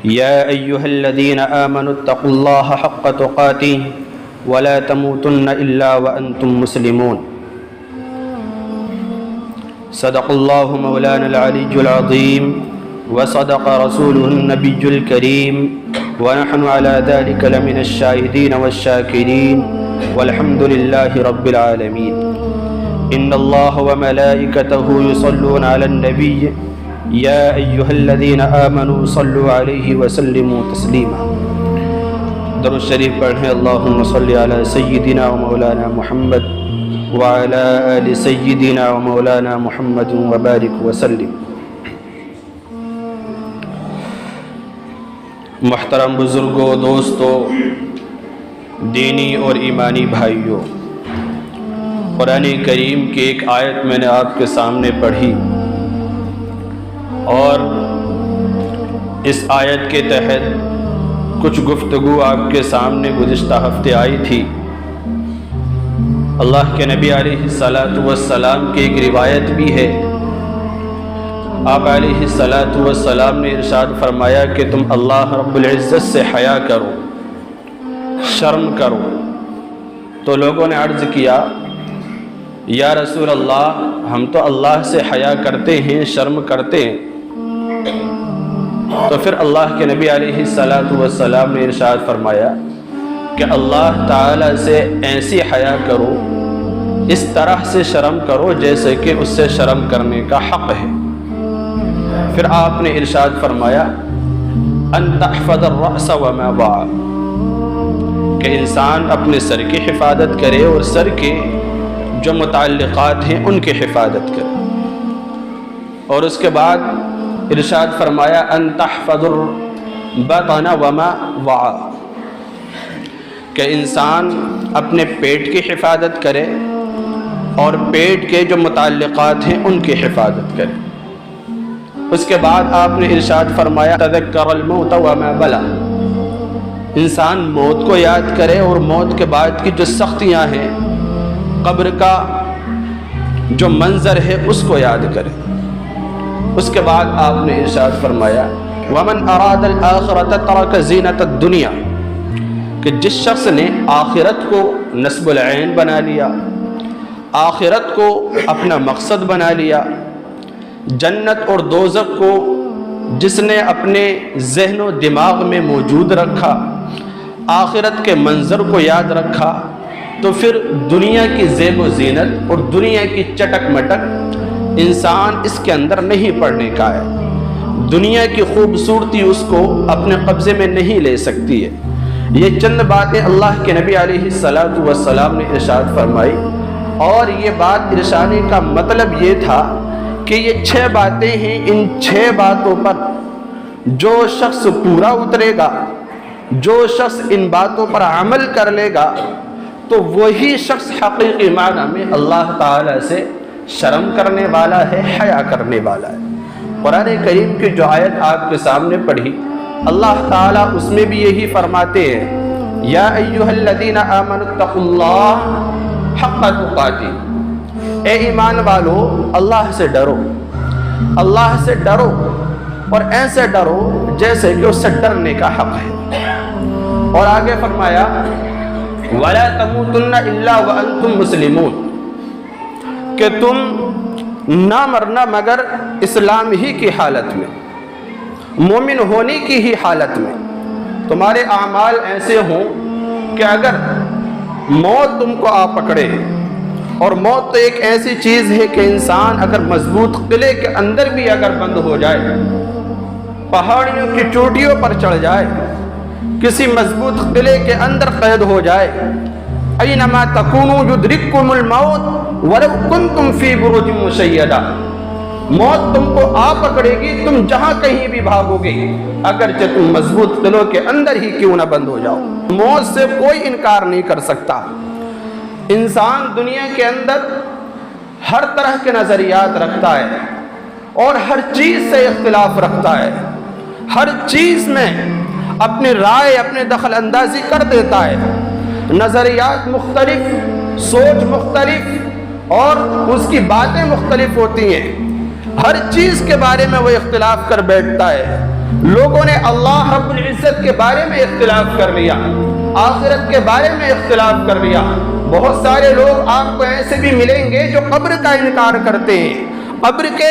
يا أيها الذين آمنوا اتقوا الله حق تقاته ولا تموتن إلا وأنتم مسلمون صدق الله مولانا العلي العظيم وصدق رسوله النبي الكريم ونحن على ذلك لمن الشاهدين والشاكرين والحمد لله رب العالمين إن الله وملائكته يصلون على النبي يا أيها الذين آمنوا صلوا عليه وسلموا تسليما درود شریف پڑھیں اللہم صلی علی سیدنا و مولانا محمد وعلى آل سیدنا و مولانا محمد وبارک وسلم۔ محترم بزرگوں، دوستوں، دینی اور ایمانی بھائیوں، قرآن کریم کی ایک آیت میں نے آپ کے سامنے پڑھی اور اس آیت کے تحت کچھ گفتگو آپ کے سامنے گزشتہ ہفتے آئی تھی۔ اللہ کے نبی علیہ السلام کی ایک روایت بھی ہے، آپ علیہ السلام نے ارشاد فرمایا کہ تم اللہ رب العزت سے حیا کرو، شرم کرو۔ تو لوگوں نے عرض کیا یا رسول اللہ، ہم تو اللہ سے حیا کرتے ہیں، شرم کرتے ہیں، تو پھر اللہ کے نبی علیہ السلام نے ارشاد فرمایا کہ اللہ تعالی سے ایسی حیا کرو، اس طرح سے شرم کرو جیسے کہ اس سے شرم کرنے کا حق ہے۔ پھر آپ نے ارشاد فرمایا ان تحفظ الرأس وما وعى، کہ انسان اپنے سر کی حفاظت کرے اور سر کے جو متعلقات ہیں ان کی حفاظت کرے، اور اس کے بعد ارشاد فرمایا ان تحفظ البطن وما وعى، کہ انسان اپنے پیٹ کی حفاظت کرے اور پیٹ کے جو متعلقات ہیں ان کی حفاظت کرے۔ اس کے بعد آپ نے ارشاد فرمایا تذکر الموت وما بلا، انسان موت کو یاد کرے اور موت کے بعد کی جو سختیاں ہیں، قبر کا جو منظر ہے اس کو یاد کرے۔ اس کے بعد آپ نے ارشاد فرمایا ومن اراد الآخرۃ ترک زینۃ الدنیا، کہ جس شخص نے آخرت کو نصب العین بنا لیا، آخرت کو اپنا مقصد بنا لیا، جنت اور دوزخ کو جس نے اپنے ذہن و دماغ میں موجود رکھا، آخرت کے منظر کو یاد رکھا، تو پھر دنیا کی زیب و زینت اور دنیا کی چٹک مٹک انسان اس کے اندر نہیں پڑنے کا ہے، دنیا کی خوبصورتی اس کو اپنے قبضے میں نہیں لے سکتی ہے۔ یہ چند باتیں اللہ کے نبی علیہ السلام نے ارشاد فرمائی، اور یہ بات ارشانے کا مطلب یہ تھا کہ یہ 6 باتیں ہیں، ان 6 باتوں پر جو شخص پورا اترے گا، جو شخص ان باتوں پر عمل کر لے گا، تو وہی شخص حقیقی معنی میں اللہ تعالی سے شرم کرنے والا ہے، حیا کرنے والا ہے۔ قرآن کریم کی جو آیت آپ کے سامنے پڑھی، اللہ تعالیٰ اس میں بھی یہی فرماتے ہیں یا ایھا الذین آمنوا اتقوا اللہ حق تقاتہ، اے ایمان والو اللہ سے ڈرو، اللہ سے ڈرو اور ایسے ڈرو جیسے کہ اس سے ڈرنے کا حق ہے۔ اور آگے فرمایا وَلَا تَمُوتُنَّ إِلَّا وَأَنْتُمْ مُسْلِمُونَ، کہ تم نہ مرنا مگر اسلام ہی کی حالت میں، مومن ہونے کی ہی حالت میں۔ تمہارے اعمال ایسے ہوں کہ اگر موت تم کو آ پکڑے، اور موت تو ایک ایسی چیز ہے کہ انسان اگر مضبوط قلعے کے اندر بھی اگر بند ہو جائے، پہاڑیوں کی چوٹیوں پر چڑھ جائے، کسی مضبوط قلعے کے اندر قید ہو جائے، اینما تکونوا یدرککم الموت ولو کنتم فی بروج مشیدہ، موت تم کو آ پکڑے گی، تم جہاں کہیں بھی بھاگو گے، اگرچہ تم مضبوط قلعوں کے اندر ہی کیوں نہ بند ہو جاؤ۔ موت سے کوئی انکار نہیں کر سکتا۔ انسان دنیا کے اندر ہر طرح کے نظریات رکھتا ہے اور ہر چیز سے اختلاف رکھتا ہے، ہر چیز میں اپنی رائے، اپنے دخل اندازی کر دیتا ہے، نظریات مختلف، سوچ مختلف اور اس کی باتیں مختلف ہوتی ہیں، ہر چیز کے بارے میں وہ اختلاف کر بیٹھتا ہے۔ لوگوں نے اللہ رب العزت کے بارے میں اختلاف کر لیا، آخرت کے بارے میں اختلاف کر لیا۔ بہت سارے لوگ آپ کو ایسے بھی ملیں گے جو قبر کا انکار کرتے ہیں، قبر کے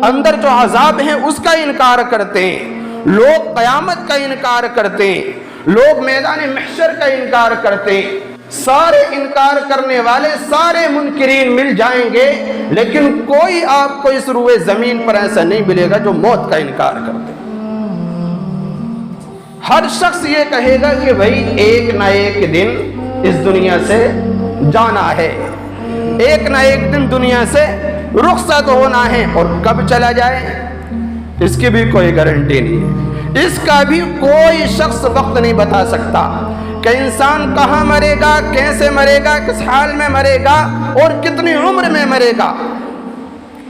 اندر جو عذاب ہیں اس کا انکار کرتے ہیں، لوگ قیامت کا انکار کرتے ہیں، لوگ میدان محشر کا انکار کرتے ہیں۔ سارے انکار کرنے والے، سارے منکرین مل جائیں گے، لیکن کوئی آپ کو اس روئے زمین پر ایسا نہیں ملے گا جو موت کا انکار کرتے۔ ہر شخص یہ کہے گا کہ بھائی ایک نہ ایک دن اس دنیا سے جانا ہے، ایک نہ ایک دن دنیا سے رخصت ہونا ہے، اور کب چلا جائے اس کی بھی کوئی گارنٹی نہیں ہے، اس کا بھی کوئی شخص وقت نہیں بتا سکتا کہ انسان کہاں مرے گا، کیسے مرے گا، کس حال میں مرے گا اور کتنی عمر میں مرے گا،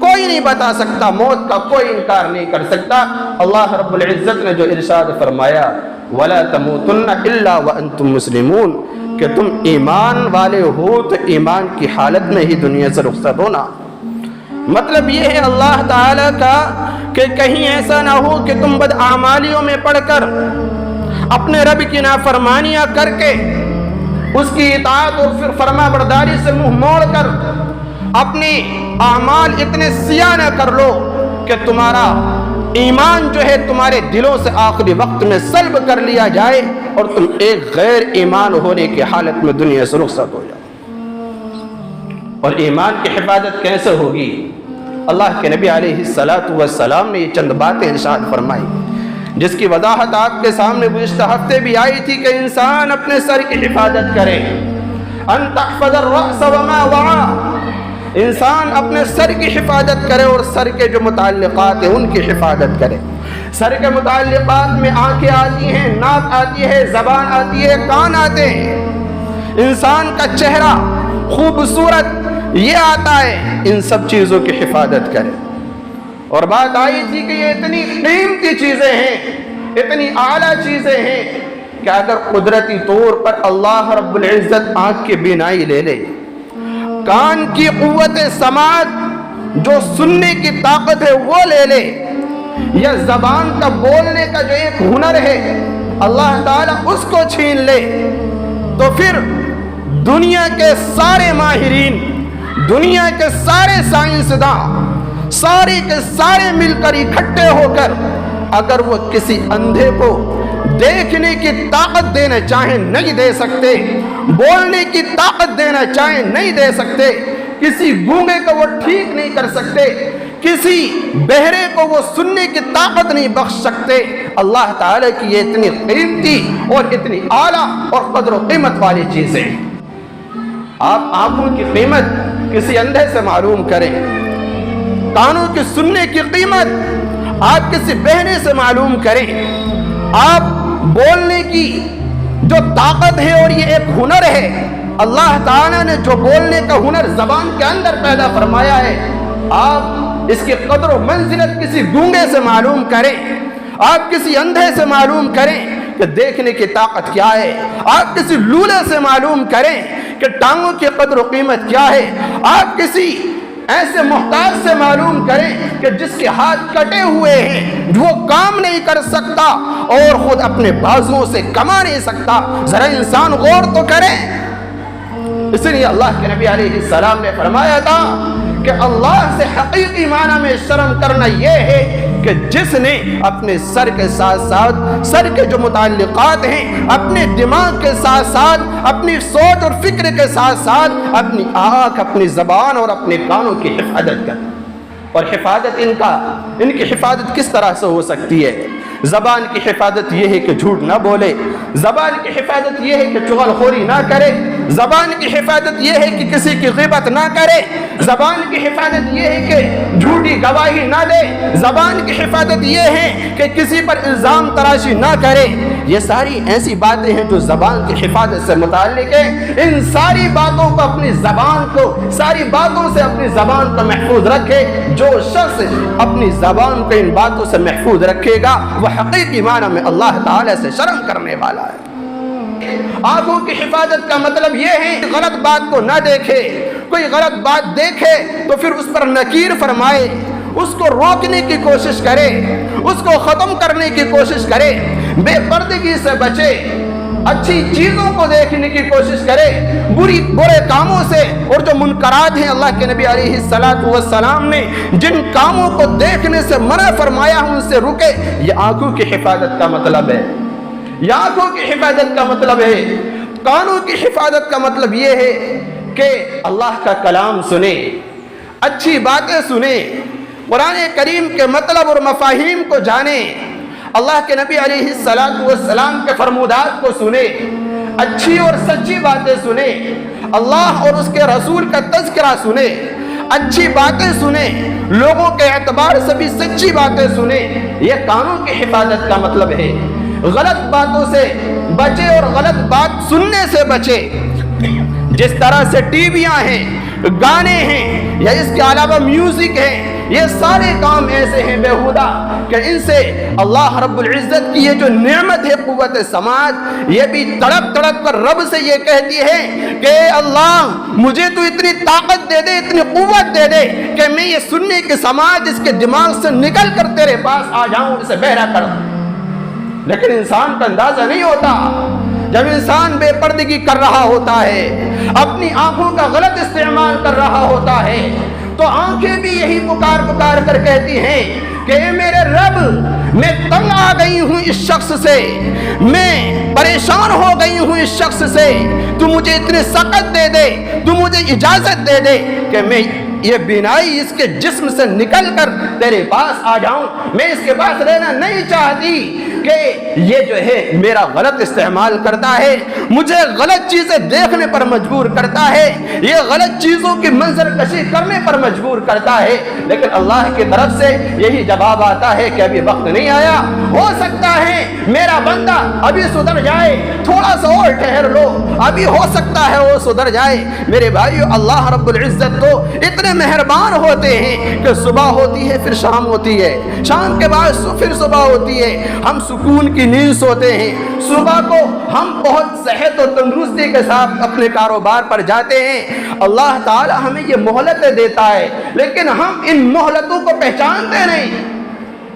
کوئی نہیں بتا سکتا، موت کا کوئی انکار نہیں کر سکتا۔ اللہ رب العزت نے جو ارشاد فرمایا وَلَا تَمُوتُنَّ إِلَّا وَأَنْتُمْ مُسْلِمُونَ، کہ تم ایمان والے ہو تو ایمان کی حالت میں ہی دنیا سے رخصت ہونا۔ مطلب یہ ہے اللہ تعالیٰ کا کہ کہیں ایسا نہ ہو کہ تم بدعمالیوں میں پڑھ کر، اپنے رب کی نافرمانیاں کر کے، اس کی اطاعت اور پھر فرما برداری سے منہ موڑ کر اپنی اعمال اتنے سیاہ نہ کر لو کہ تمہارا ایمان جو ہے تمہارے دلوں سے آخری وقت میں سلب کر لیا جائے اور تم ایک غیر ایمان ہونے کی حالت میں دنیا سے رخصت ہو جاؤ۔ اور ایمان کی حفاظت کیسے ہوگی؟ اللہ کے نبی علیہ السلام نے یہ چند باتیں ارشاد فرمائی جس کی وضاحت آپ کے سامنے گزشتہ ہفتے بھی آئی تھی کہ انسان اپنے سر کی حفاظت کرے، ان تحفظ الرأس وما وعا، انسان اپنے سر کی حفاظت کرے اور سر کے جو متعلقات ہیں ان کی حفاظت کرے۔ سر کے متعلقات میں آنکھیں آتی ہیں، ناک آتی ہے، زبان آتی ہے، کان آتے ہیں، انسان کا چہرہ خوبصورت یہ آتا ہے، ان سب چیزوں کی حفاظت کرے۔ اور بات آئی تھی کہ یہ اتنی قیمتی چیزیں ہیں، اتنی اعلیٰ چیزیں ہیں کہ اگر قدرتی طور پر اللہ رب العزت آنکھ کی بینائی لے لے، کان کی قوت سماعت جو سننے کی طاقت ہے وہ لے لے، یا زبان کا بولنے کا جو ایک ہنر ہے اللہ تعالیٰ اس کو چھین لے، تو پھر دنیا کے سارے ماہرین، دنیا کے سارے سائنسداں، سارے کے سارے مل کر اکٹھے ہو کر اگر وہ کسی اندھے کو دیکھنے کی طاقت دینا چاہیں نہیں دے سکتے، بولنے کی طاقت دینا چاہیں نہیں دے سکتے، کسی گونگے کو وہ ٹھیک نہیں کر سکتے، کسی بہرے کو وہ سننے کی طاقت نہیں بخش سکتے۔ اللہ تعالیٰ کی یہ اتنی قیمتی اور اتنی اعلیٰ اور قدر و قیمت والی چیزیں، آپ آنکھوں کی قیمت کسی اندھے سے معلوم کریں، کانوں کی سننے کی قیمت آپ کسی بہرے سے معلوم کریں، آپ بولنے کی جو طاقت ہے اور یہ ایک ہنر ہے، اللہ تعالیٰ نے جو بولنے کا ہنر زبان کے اندر پیدا فرمایا ہے، آپ اس کی قدر و منزلت کسی گونگے سے معلوم کریں، آپ کسی اندھے سے معلوم کریں کہ دیکھنے کی طاقت کیا ہے، آپ کسی لولے سے معلوم کریں کہ ٹانگوں کی قدر و قیمت کیا ہے، آپ کسی ایسے محتاج سے معلوم کریں کہ جس کے ہاتھ کٹے ہوئے ہیں، وہ کام نہیں کر سکتا اور خود اپنے بازوؤں سے کما نہیں سکتا، ذرا انسان غور تو کرے۔ اس لیے اللہ کے نبی علیہ السلام نے فرمایا تھا کہ اللہ سے حقیقی معنی میں شرم کرنا یہ ہے کہ جس نے اپنے سر کے ساتھ ساتھ سر کے جو متعلقات ہیں، اپنے دماغ کے ساتھ ساتھ اپنی سوچ اور فکر کے ساتھ ساتھ اپنی آنکھ، اپنی زبان اور اپنے کانوں کی حفاظت کر۔ اور حفاظت ان کی حفاظت کس طرح سے ہو سکتی ہے؟ زبان کی حفاظت یہ ہے کہ جھوٹ نہ بولے، زبان کی حفاظت یہ ہے کہ چغل خوری نہ کرے، زبان کی حفاظت یہ ہے کہ کسی کی غیبت نہ کرے، زبان کی حفاظت یہ ہے کہ جھوٹی گواہی نہ دے، زبان کی حفاظت یہ ہے کہ کسی پر الزام تراشی نہ کرے۔ یہ ساری ایسی باتیں ہیں جو زبان کی حفاظت سے متعلق ہیں۔ ان ساری باتوں کو اپنی زبان کو، ساری باتوں سے اپنی زبان کو محفوظ رکھے۔ جو شخص اپنی زبان کو ان باتوں سے محفوظ رکھے گا وہ حقیقی معنی میں اللہ تعالی سے شرم کرنے والا ہے۔ آنکھوں کی حفاظت کا مطلب یہ ہے کہ غلط بات کو نہ دیکھے، کوئی غلط بات دیکھے تو پھر اس پر نکیر فرمائے، اس کو روکنے کی کوشش کرے، اس کو ختم کرنے کی کوشش کرے، بے پردگی سے بچے، اچھی چیزوں کو دیکھنے کی کوشش کرے، برے کاموں سے، اور جو منکرات ہیں اللہ کے نبی علیہ السلام نے جن کاموں کو دیکھنے سے منع فرمایا ان سے رکے۔ یہ آنکھوں کی حفاظت کا مطلب ہے، یہ آنکھوں کی حفاظت کا مطلب ہے۔ کانوں کی حفاظت کا مطلب یہ ہے کہ اللہ کا کلام سنیں، اچھی باتیں سنیں، قرآن کریم کے مطلب اور مفاہیم کو جانیں، اللہ کے نبی علیہ السلام کے فرمودات کو سنیں، اچھی اور سچی باتیں سنیں، اللہ اور اس کے رسول کا تذکرہ سنیں، اچھی باتیں سنیں، لوگوں کے اعتبار سے بھی سچی باتیں سنیں۔ یہ کانوں کی حفاظت کا مطلب ہے۔ غلط باتوں سے بچے اور غلط بات سننے سے بچے۔ جس طرح سے ٹی ویاں ہیں، گانے ہیں، یا اس کے علاوہ میوزک ہے، یہ سارے کام ایسے ہیں بیہودہ کہ ان سے اللہ رب العزت کی یہ جو نعمت ہے قوت سماعت، یہ بھی تڑپ تڑپ کر رب سے یہ کہتی ہے کہ اللہ مجھے تو اتنی طاقت دے دے، اتنی قوت دے دے کہ میں یہ سننے کی سماعت اس کے دماغ سے نکل کر تیرے پاس آ جاؤں، اسے بہرا کر۔ لیکن انسان کا اندازہ نہیں ہوتا، جب انسان بے پردگی کر رہا ہوتا ہے، اپنی آنکھوں کا غلط استعمال کر رہا ہوتا ہے، تو آنکھیں بھی یہی پکار پکار کر کہتی ہیں کہ اے میرے رب، میں تنگ آ گئی ہوں اس شخص سے، میں پریشان ہو گئی ہوں اس شخص سے، تو مجھے اتنی سخت دے دے، تو مجھے اجازت دے دے کہ میں یہ بینائی اس کے جسم سے نکل کر تیرے پاس آ جاؤں۔ میں اس کے پاس رہنا نہیں چاہتی کہ یہ جو ہے میرا غلط استعمال کرتا ہے، مجھے غلط چیزیں دیکھنے پر مجبور کرتا ہے، یہ غلط چیزوں کی منظر کشی کرنے پر مجبور کرتا ہے۔ لیکن اللہ کی طرف سے یہی جواب آتا ہے کہ ابھی وقت نہیں آیا، ہو سکتا ہے میرا بندہ ابھی سدھر جائے، تھوڑا سا اور ٹھہر لو، ابھی ہو سکتا ہے وہ سدھر جائے۔ میرے بھائیو، اللہ رب العزت تو اتنے مہربان ہوتے ہیں کہ صبح ہوتی ہے پھر شام ہوتی ہے، شام کے بعد پھر صبح ہوتی ہے، ہم سکون کی نیند سوتے ہیں، صبح کو ہم بہت صحت اور تندرستی کے ساتھ اپنے کاروبار پر جاتے ہیں۔ اللہ تعالی ہمیں یہ مہلتیں دیتا ہے، لیکن ہم ان مہلتوں کو پہچانتے نہیں۔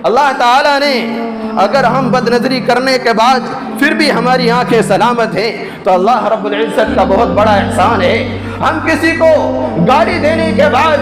اللہ تعالیٰ نے اگر ہم بد نظری کرنے کے بعد پھر بھی ہماری آنکھیں سلامت ہیں تو اللہ رب العزت کا بہت بڑا احسان ہے۔ ہم کسی کو گالی دینے کے بعد،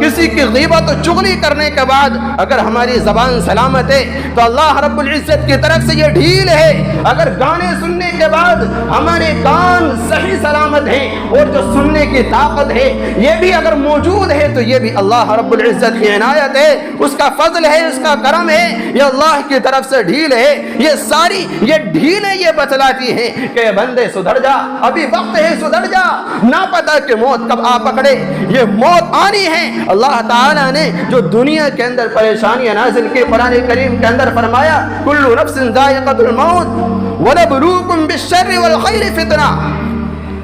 کسی کی غیبت و چغلی کرنے کے بعد اگر ہماری زبان سلامت ہے تو اللہ رب العزت کی طرف سے یہ ڈھیل ہے۔ اگر گانے سننے کے بعد ہمارے کان صحیح سلامت ہیں اور جو سننے کی طاقت ہے یہ بھی اگر موجود ہے تو یہ بھی اللہ رب العزت کی عنایت ہے، اس کا فضل ہے، اس کا کرم ہے، یہ اللہ کی طرف سے ڈھیل ہے۔ یہ ساری یہ ڈھیلیں یہ بتلاتی ہیں کہ بندے سدھر جا، ابھی وقت ہے، سدھر جا، نہ پتا کہ موت کب آ پکڑے۔ یہ موت آنی ہے۔ اللہ تعالیٰ نے جو دنیا کے اندر پریشانیاں نازل کی، قرآن کریم کے اندر فرمایا کل نفس ذائقۃ الموت ونبلوکم بالشر والخیر فتنہ،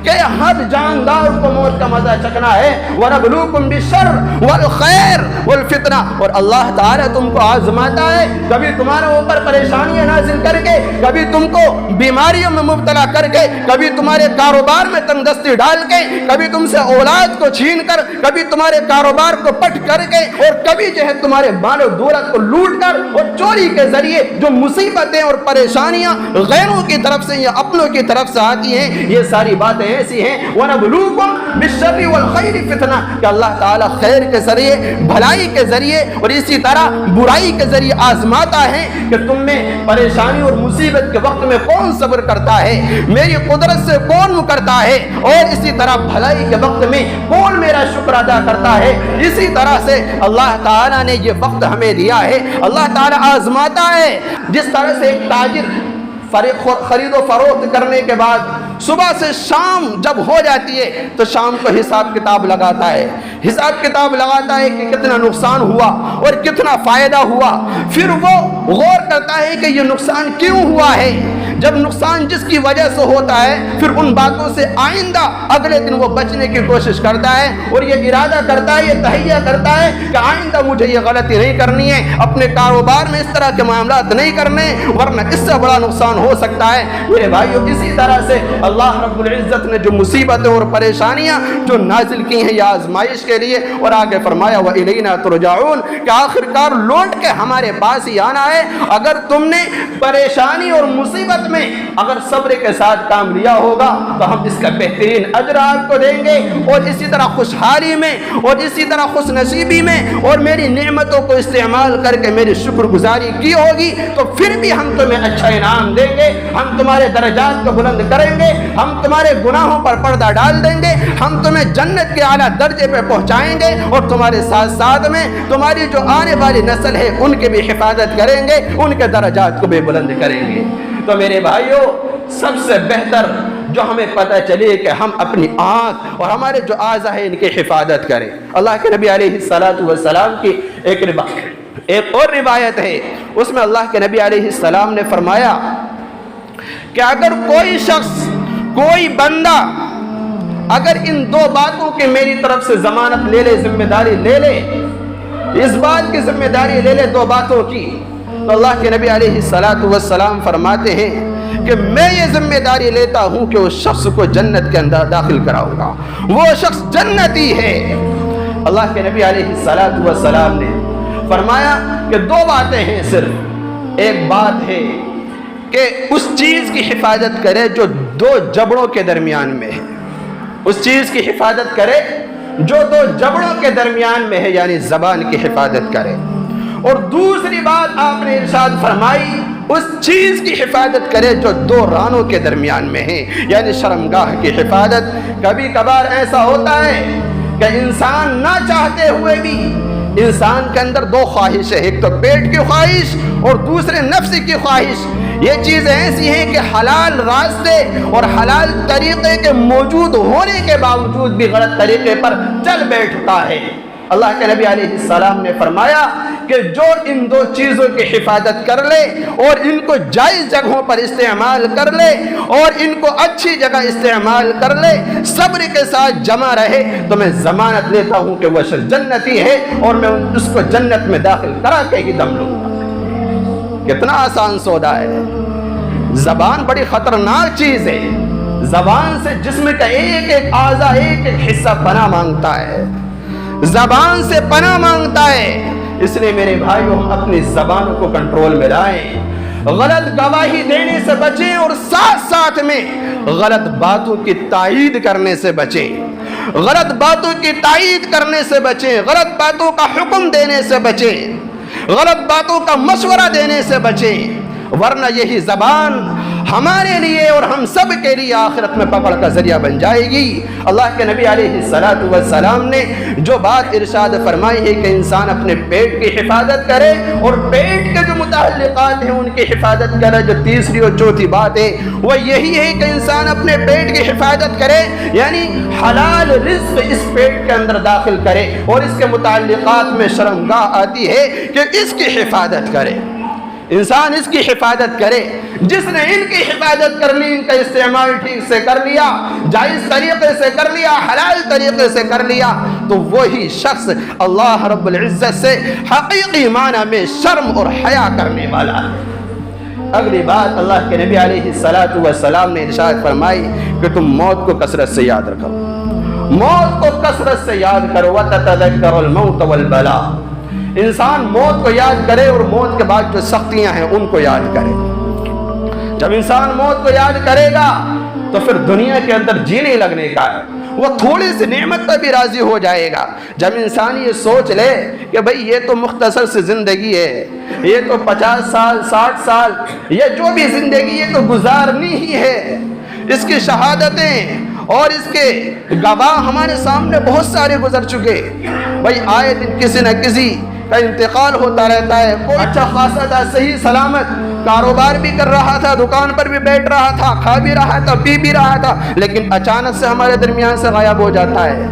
کہ ہر جاندار کو موت کا مزہ چکنا ہے۔ وَنَبْلُوكُمْ بِالشَّرِّ وَالْخَيْرِ وَالْفِتْنَةِ، اور اللہ تعالیٰ تم کو آزماتا ہے، کبھی تمہارے اوپر پریشانیاں نازل کر کے، کبھی تم کو بیماریوں میں مبتلا کر کے، کبھی تمہارے کاروبار میں تنگ دستی ڈال کے، کبھی تم سے اولاد کو چھین کر، کبھی تمہارے کاروبار کو پٹ کر کے، اور کبھی جو ہے تمہارے مال و دولت کو لوٹ کر اور چوری کے ذریعے جو مصیبتیں اور پریشانیاں غیروں کی طرف سے یا اپنوں کی طرف سے آتی ہیں، یہ ساری باتیں ایسی ہیں۔ وَنَبْلُوكُمْ بِالشَّرِّ وَالْخَيْرِ فِتْنَةً، کہ اللہ تعالیٰ خیر کے ذریعے، بھلائی کے ذریعے اور اسی طرح برائی کے ذریعے آزماتا ہے کہ تم میں پریشانی اور مصیبت کے وقت میں کون صبر کرتا ہے، میری قدرت سے کون مکرتا ہے، اور اسی طرح بھلائی کے وقت میں کون میرا شکر ادا کرتا ہے۔ اسی طرح سے اللہ تعالیٰ نے یہ وقت ہمیں دیا ہے، اللہ تعالیٰ آزماتا ہے۔ جس طرح سے ایک تاجر خرید و فروخت کرنے کے بعد صبح سے شام جب ہو جاتی ہے تو شام کو حساب کتاب لگاتا ہے، حساب کتاب لگاتا ہے کہ کتنا نقصان ہوا اور کتنا فائدہ ہوا، پھر وہ غور کرتا ہے کہ یہ نقصان کیوں ہوا ہے۔ جب نقصان جس کی وجہ سے ہوتا ہے پھر ان باتوں سے آئندہ اگلے دن وہ بچنے کی کوشش کرتا ہے اور یہ ارادہ کرتا ہے, یہ تہیہ کرتا ہے کہ آئندہ مجھے یہ غلطی نہیں کرنی ہے, اپنے کاروبار میں اس طرح کے معاملات نہیں کرنے ورنہ اس سے بڑا نقصان ہو سکتا ہے. میرے بھائیو, اسی طرح سے اللہ رب العزت نے جو مصیبتیں اور پریشانیاں جو نازل کی ہیں یہ آزمائش کے لیے, اور آگے فرمایا وَإِلَيْنَا تُرْجَعُونَ کہ آخرکار لوٹ کے ہمارے پاس ہی آنا ہے. اگر تم نے پریشانی اور مصیبت میں اگر صبر کے ساتھ کام لیا ہوگا تو ہم اس کا بہترین اجر آپ کو دیں گے, اور اسی طرح خوشحالی میں اور اسی طرح خوش نصیبی میں اور میری نعمتوں کو استعمال کر کے میری شکر گزاری کی ہوگی تو پھر بھی ہم تمہیں اچھا انعام دیں گے, ہم تمہارے درجات کو بلند کریں گے, ہم تمہارے گناہوں پر پردہ ڈال دیں گے, ہم تمہیں جنت کے اعلیٰ درجے پہ پہنچائیں گے, اور تمہارے ساتھ ساتھ میں تمہاری جو آنے والی نسل ہے ان کی بھی حفاظت کریں گے, ان کے درجات کو بھی بلند کریں گے. تو میرے بھائیوں, سب سے بہتر جو ہمیں پتہ چلے کہ ہم اپنی آنکھ اور ہمارے جو اعضاء ہیں ان کی حفاظت کریں. اللہ کے نبی علیہ السلام کی ایک اور روایت ہے, اس میں اللہ کے نبی علیہ السلام نے فرمایا کہ اگر کوئی شخص, کوئی بندہ اگر ان دو باتوں کی میری طرف سے ضمانت لے لے, ذمہ داری لے لے, اس بات کی ذمہ داری لے لے دو باتوں کی, تو اللہ کے نبی علیہ السلام فرماتے ہیں کہ میں یہ ذمہ داری لیتا ہوں کہ اس شخص کو جنت کے اندر داخل کراؤں گا, وہ شخص جنتی ہے. اللہ کے نبی علیہ السلام نے فرمایا کہ دو باتیں ہیں, صرف ایک بات ہے کہ اس چیز کی حفاظت کرے جو دو جبڑوں کے درمیان میں ہے, اس چیز کی حفاظت کرے جو دو جبڑوں کے درمیان میں ہے, یعنی زبان کی حفاظت کرے. اور دوسری بات آپ نے ارشاد فرمائی, اس چیز کی حفاظت کرے جو دو رانوں کے درمیان میں ہے, یعنی شرمگاہ کی حفاظت. کبھی کبھار ایسا ہوتا ہے کہ انسان نہ چاہتے ہوئے بھی انسان کے اندر دو خواہش ہے, ایک تو پیٹ کی خواہش اور دوسرے نفس کی خواہش. یہ چیزیں ایسی ہیں کہ حلال راستے اور حلال طریقے کے موجود ہونے کے باوجود بھی غلط طریقے پر چل بیٹھتا ہے. اللہ کے نبی علیہ السلام نے فرمایا کہ جو ان دو چیزوں کی حفاظت کر لے اور ان کو جائز جگہوں پر استعمال کر لے اور ان کو اچھی جگہ استعمال کر لے, صبر کے ساتھ جمع رہے, تو میں ضمانت لیتا ہوں کہ وہ شخص جنتی ہے اور میں اس کو جنت میں داخل کرا کے ہی دم لوں گا. کتنا آسان سودا ہے. زبان بڑی خطرناک چیز ہے. زبان سے جسم کا ایک ایک اعضا, ایک ایک حصہ پناہ مانگتا ہے, زبان سے پناہ مانگتا ہے. اس لیے میرے بھائیو, ہم اپنی زبان کو کنٹرول میں لائیں, غلط گواہی دینے سے بچیں اور ساتھ ساتھ میں غلط باتوں کی تائید کرنے سے بچیں, غلط باتوں کی تائید کرنے سے بچیں, غلط باتوں کا حکم دینے سے بچیں, غلط باتوں کا مشورہ دینے سے بچیں, ورنہ یہی زبان ہمارے لیے اور ہم سب کے لیے آخرت میں پکڑ کا ذریعہ بن جائے گی. اللہ کے نبی علیہ السلام نے جو بات ارشاد فرمائی ہے کہ انسان اپنے پیٹ کی حفاظت کرے اور پیٹ کے جو متعلقات ہیں ان کی حفاظت کرے, جو تیسری اور چوتھی بات ہے وہ یہی ہے کہ انسان اپنے پیٹ کی حفاظت کرے, یعنی حلال رزق اس پیٹ کے اندر داخل کرے, اور اس کے متعلقات میں شرمگاہ آتی ہے کہ اس کی حفاظت کرے. انسان اس کی حفاظت کرے. جس نے ان کی حفاظت کر لی, ان کا استعمال ٹھیک سے کر لیا, جائز طریقے سے کر لیا, حلال طریقے سے کر لیا, تو وہی شخص اللہ رب العزت سے حقیقی معنی میں شرم اور حیا کرنے والا ہے. اگلی بات اللہ کے نبی علیہ السلام نے ارشاد فرمائی کہ تم موت کو کثرت سے یاد رکھو, موت کو کثرت سے یاد کرو. وَتَتَذَكَّرُ الْمَوْتَ وَالْبَلَاءَ, انسان موت کو یاد کرے اور موت کے بعد جو سختیاں ہیں ان کو یاد کرے. جب انسان موت کو یاد کرے گا تو پھر دنیا کے اندر جینے لگنے کا ہے, وہ تھوڑی سی نعمت پر بھی راضی ہو جائے گا. جب انسان یہ سوچ لے کہ بھئی یہ تو مختصر سی زندگی ہے, یہ تو 50 سال 60 سال یہ جو بھی زندگی یہ تو گزارنی ہی ہے, اس کی شہادتیں اور اس کے گواہ ہمارے سامنے بہت سارے گزر چکے. بھئی آئے دن کسی نہ کسی کا انتقال ہوتا رہتا ہے. کوئی اچھا خاصا تھا, صحیح سلامت, کاروبار بھی کر رہا تھا, دکان پر بھی بیٹھ رہا تھا, کھا بھی رہا تھا, پی بھی رہا تھا, لیکن اچانک سے ہمارے درمیان سے غائب ہو جاتا ہے,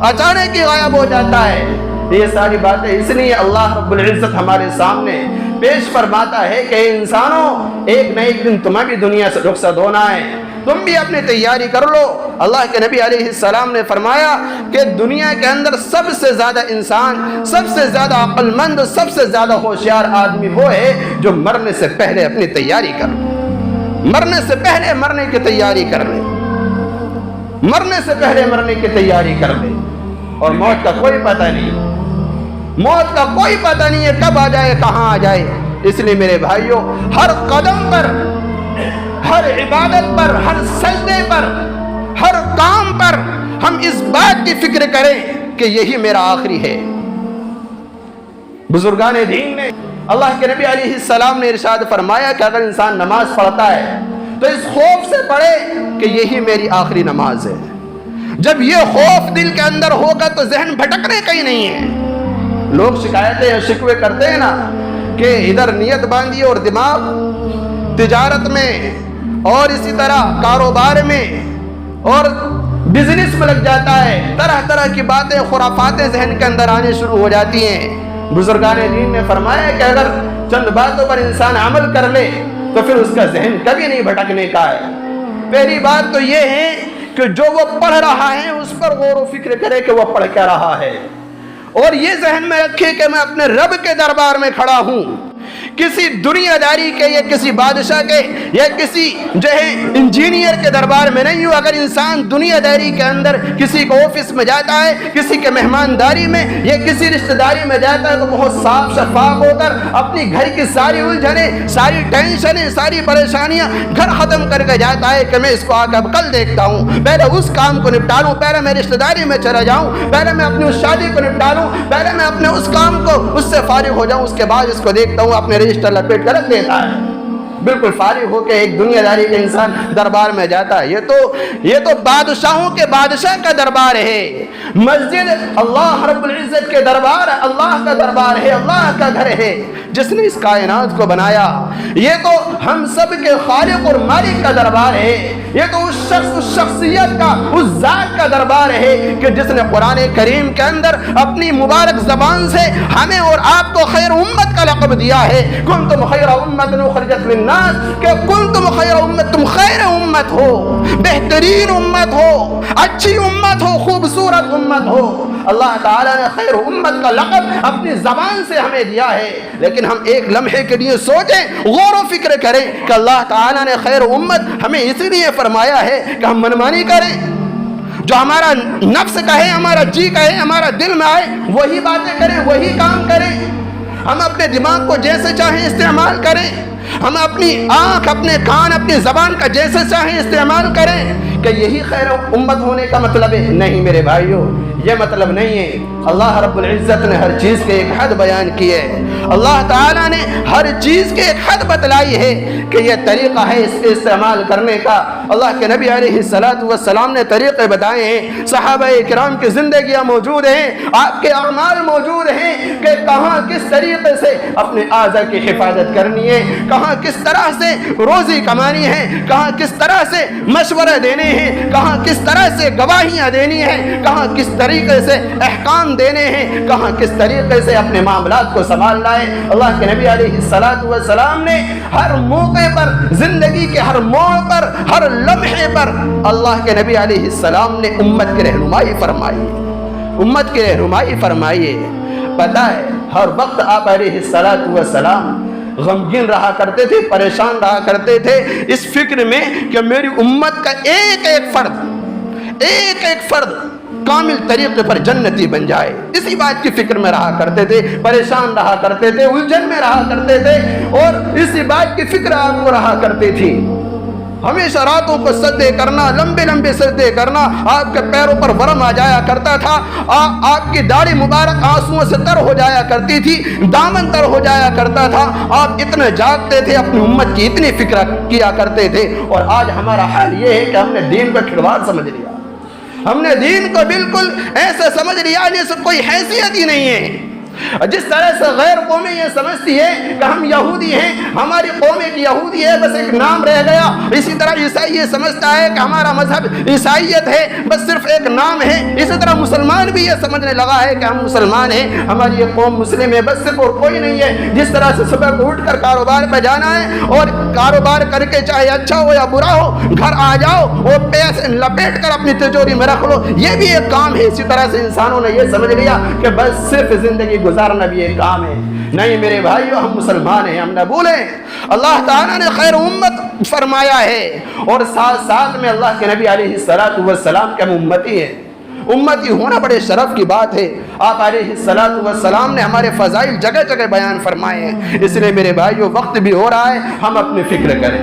اچانک ہی غائب ہو جاتا ہے. یہ ساری باتیں اس لیے اللہ رب العزت ہمارے سامنے پیش فرماتا ہے کہ انسانوں ایک نہ ایک دن تمہیں بھی دنیا سے رخصت ہونا ہے، تم بھی اپنی تیاری کر لو۔ اللہ کے نبی علیہ السلام نے فرمایا کہ دنیا کے اندر سب سے زیادہ انسان، سب سے زیادہ عقل مند، سب سے زیادہ ہوشیار آدمی وہ ہے جو مرنے سے پہلے اپنی تیاری کر لے، مرنے سے پہلے مرنے کی تیاری کر لے، مرنے سے پہلے مرنے کی تیاری کر لے۔ اور موت کا کوئی پتہ نہیں، موت کا کوئی پتہ نہیں ہے کب آ جائے، کہاں آ جائے۔ اس لیے میرے بھائیوں، ہر قدم پر، ہر عبادت پر، ہر سجدے پر، ہر کام پر ہم اس بات کی فکر کریں کہ یہی میرا آخری ہے۔ بزرگان دین نے، اللہ کے نبی علیہ السلام نے ارشاد فرمایا کہ اگر انسان نماز پڑھتا ہے تو اس خوف سے پڑھے کہ یہی میری آخری نماز ہے۔ جب یہ خوف دل کے اندر ہوگا تو ذہن بھٹکنے کا ہی نہیں ہے۔ لوگ شکایتیں شکوے کرتے ہیں نا کہ ادھر نیت باندھی اور دماغ تجارت میں اور اسی طرح کاروبار میں اور بزنس میں لگ جاتا ہے، طرح طرح کی باتیں، خرافاتیں ذہن کے اندر آنے شروع ہو جاتی ہیں۔ بزرگان دین نے فرمایا کہ اگر چند باتوں پر انسان عمل کر لے تو پھر اس کا ذہن کبھی نہیں بھٹکنے کا ہے۔ پہلی بات تو یہ ہے کہ جو وہ پڑھ رہا ہے اس پر غور و فکر کرے کہ وہ پڑھ کیا رہا ہے، اور یہ ذہن میں رکھے کہ میں اپنے رب کے دربار میں کھڑا ہوں، کسی دنیا داری کے یا کسی بادشاہ کے یا کسی جو ہے انجینئر کے دربار میں نہیں ہوں۔ اگر انسان دنیا داری کے اندر کسی کو آفس میں جاتا ہے، کسی کے مہمانداری میں یا کسی رشتہ داری میں جاتا ہے تو بہت صاف شفاف ہو کر اپنی گھر کی ساری الجھنیں، ساری ٹینشنیں، ساری پریشانیاں گھر ختم کر کے جاتا ہے کہ میں اس کو آ کے اب کل دیکھتا ہوں، پہلے اس کام کو نپٹا لوں، پہلے میں رشتہ داری میں چلا جاؤں، پہلے میں اپنی اس شادی کو نپٹا لوں، پہلے میں اپنے اس کام کو اس سے فارغ ہو جاؤں، اس کے بعد اس کو دیکھتا ہوں۔ اپنے رجسٹر لپیٹ کر رکھ دیتا ہے، بالکل فارغ ہو کے ایک دنیا داری کے انسان دربار میں جاتا ہے۔ یہ تو بادشاہوں کے بادشاہ کا دربار ہے۔ مسجد اللہ رب العزت کے دربار، اللہ کا دربار ہے، اللہ کا گھر ہے جس نے اس کائنات کو بنایا۔ یہ تو ہم سب کے خالق اور مالک کا دربار ہے۔ یہ تو اس شخصیت کا، اس ذات کا دربار ہے کہ جس نے قرآن کریم کے اندر اپنی مبارک زبان سے ہمیں اور آپ کو خیر امت کا لقب دیا ہے۔ کنتم خیر امت اخرجت للناس، کہ کنتم خیر امت، تم خیر امت ہو، بہترین امت ہو، اچھی امت ہو، خوبصورت امت ہو۔ اللہ تعالیٰ نے خیر امت کا لقب اپنی زبان سے ہمیں دیا ہے، لیکن ہم ایک لمحے کے لیے سوچیں، غور و فکر کریں کہ اللہ تعالیٰ نے خیر امت ہمیں اس لیے فرمایا ہے کہ ہم منمانی کریں، جو ہمارا نفس کہے، ہمارا جی کہے، ہمارا دل میں آئے وہی باتیں کریں، وہی کام کریں، ہم اپنے دماغ کو جیسے چاہیں استعمال کریں، ہم اپنی آنکھ، اپنے کان، اپنی زبان کا جیسے چاہیں استعمال کریں۔ کہ یہی خیر امت ہونے کا مطلب ہے؟ نہیں میرے بھائیوں، یہ مطلب نہیں ہے۔ اللہ رب العزت نے ہر چیز کے ایک حد بیان کی ہے، اللہ تعالیٰ نے ہر چیز کے ایک حد بتلائی ہے کہ یہ طریقہ ہے اس کے استعمال کرنے کا۔ اللہ کے نبی علیہ السلام نے طریقے بتائے ہیں، صحابہ کرام کی زندگیاں موجود ہیں، آپ کے اعمال موجود ہیں کہ کہاں کس طریقے سے اپنے اعضاء کی حفاظت کرنی ہے، کہاں کس طرح سے روزی کمانی ہے، کہاں کس طرح سے مشورہ دینے ہیں، کہاں کس طرح سے گواہیاں دینی ہیں، کہاں کس طریقے سے احکام دینے ہیں، کہاں کس طریقے سے اپنے معاملات کو سنبھالنا ہے۔ اللہ کے نبی علیہ السلام نے ہر موقع پر، زندگی کے ہر موڑ پر، ہر لمحے پر اللہ کے نبی علیہ السلام نے امت کی رہنمائی فرمائی، امت کی رہنمائی فرمائی ہے۔ پتہ ہے ہر وقت آپ علیہ السلام غمگین رہا کرتے تھے، پریشان رہا کرتے تھے اس فکر میں کہ میری امت کا ایک ایک فرد کامل طریقے پر جنتی بن جائے، اسی بات کی فکر میں رہا کرتے تھے، پریشان رہا کرتے تھے، الجھن میں رہا کرتے تھے، اور اسی بات کی فکر آپ کو رہا کرتی تھی۔ ہمیشہ راتوں کو سجدے کرنا، لمبے لمبے سجدے کرنا، آپ کے پیروں پر ورم آ جایا کرتا تھا، آپ کی داڑھی مبارک آنسوؤں سے تر ہو جایا کرتی تھی، دامن تر ہو جایا کرتا تھا، آپ اتنے جاگتے تھے، اپنی امت کی اتنی فکر کیا کرتے تھے۔ اور آج ہمارا حال یہ ہے کہ ہم نے دین کو کھلواڑ سمجھ لیا، ہم نے دین کو بالکل ایسے سمجھ لیا جیسے کوئی حیثیت ہی نہیں ہے۔ جس طرح سے غیر قومیں یہ سمجھتی ہے کہ ہم یہودی ہیں، ہماری قوم ایک یہودی ہے، بس ایک نام رہ گیا، اسی طرح عیسائی یہ سمجھتا ہے کہ ہمارا مذہب عیسائیت ہے، بس صرف ایک نام ہے، اسی طرح مسلمان بھی یہ سمجھنے لگا ہے کہ ہم مسلمان ہیں، ہماری یہ قوم مسلم ہے، بس صرف اور کوئی نہیں ہے۔ جس طرح سے صبح کو اٹھ کر کاروبار پہ جانا ہے اور کاروبار کر کے چاہے اچھا ہو یا برا ہو گھر آ جاؤ اور پیسے لپیٹ کر اپنی تجوری میں رکھ لو، یہ بھی ایک کام ہے۔ اسی طرح سے انسانوں نے یہ سمجھ لیا کہ بس صرف زندگی گزارنا بھی ایک کام ہے۔ نہیں میرے بھائیو، ہم مسلمان ہیں، ہم نہ بھولیں اللہ تعالیٰ نے خیر امت فرمایا ہے، اور ساتھ ساتھ میں اللہ کے نبی علیہ السلام کے ہم امتی ہیں۔ امتی ہونا بڑے شرف کی بات ہے۔ آپ علیہ السلام نے ہمارے فضائل جگہ جگہ بیان فرمائے ہیں، اس لیے میرے بھائیو وقت بھی ہو رہا ہے، ہم اپنی فکر کریں۔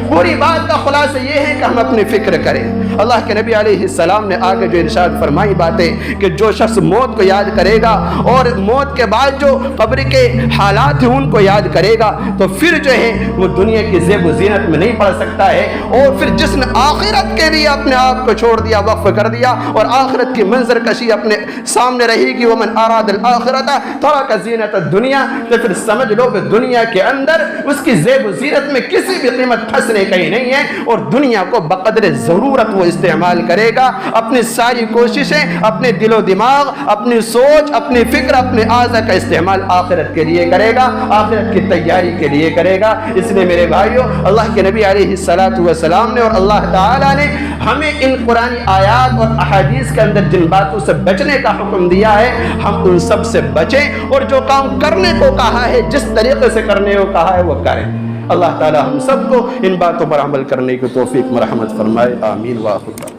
پوری بات کا خلاصہ یہ ہے کہ ہم اپنی فکر کریں۔ اللہ کے نبی علیہ السلام نے آگے جو ارشاد فرمائی باتیں کہ جو شخص موت کو یاد کرے گا اور موت کے بعد جو قبر کے حالات ہیں ان کو یاد کرے گا تو پھر جو ہے وہ دنیا کی زیب و زینت میں نہیں پڑ سکتا ہے، اور پھر جس نے آخرت کے لیے اپنے آپ کو چھوڑ دیا، وقف کر دیا، اور آخرت کی منظر کشی اپنے سامنے رہے گی، ومن اراد الاخرۃ ترک زینت الدنیا، تو پھر سمجھ لو کہ دنیا کے اندر اس کی زیب و زینت میں کسی بھی قیمت پھنسنے کہیں نہیں ہے، اور دنیا کو بقدر ضرورت وہ استعمال کرے گا۔ اپنی ساری کوششیں، اپنے دل و دماغ، اپنی سوچ، اپنی فکر، اپنے اعضاء کا استعمال آخرت کے لیے کرے گا، آخرت کی تیاری کے لیے کرے گا۔ اس لیے میرے بھائیو، اللہ کے نبی علیہ السلام نے اور اللہ تعالیٰ نے ہمیں ان قرآنی آیات اور احادیث کے اندر جن باتوں سے بچنے کا حکم دیا ہے، ہم ان سب سے بچیں، اور جو کام کرنے کو کہا ہے، جس طریقے سے کرنے کو کہا ہے وہ کریں۔ اللہ تعالی ہم سب کو ان باتوں پر عمل کرنے کی توفیق مرحمت فرمائے، آمین وآخر۔